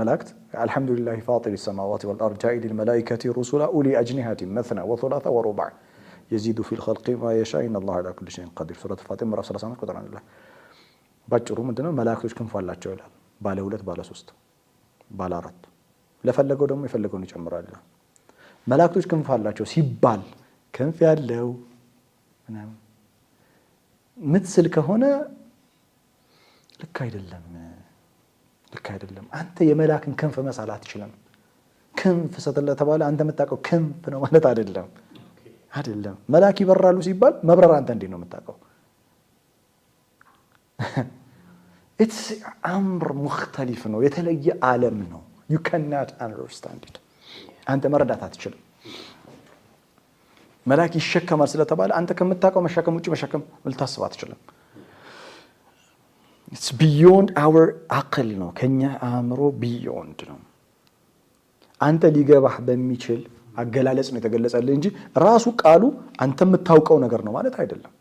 ملائكة الحمد لله فاطر السماوات والأرض جاعل الملائكة رسلا أولي أجنحة مثنى وثلاث ورباع يزيد في الخلق ما يشاء إن الله على كل شيء قدير سورة فاطر مرة 35 ቁጥር الله ባጭሩ ምንድነው መላእክቶች ክንፍ አላቸው ይላል ባለ 2 ባለ 3 ባለ 4 ለፈለገው ደግሞ የፈለገውን ይጨምራል መላእክቶች ክንፍ አላቸው ሲባል ክንፍ ያለው ምናምን ምትስል ከሆነ ልክ አይደለም አንተ የመላእክን ክንፍ መሳል አትችልም ክንፍ ስለተባለ አንተ የምታውቀው ክንፍ ነው ማለት አይደለም መላእክ ይበራሉ ሲባል መብረር አንተ እንዴት ነው የምታውቀው it's አምር ሙختلف ነው የተለየ ዓለም ነው you cannot understand it አንተ መረዳት አትችልም መላእክ ይሸከማል ስለተባለ አንተ ከምታውቀው መሸከም ውጪ መሸከም ልታስብ አትችልም it's beyond our aql ነው ከኛ አእምሮ beyond ነው አንተ ሊገባህ በሚችል አገላለጽ ነው የተገለጸልህ እንጂ ራሱ ቃሉ አንተ የምታውቀው ነገር ነው ማለት አይደለም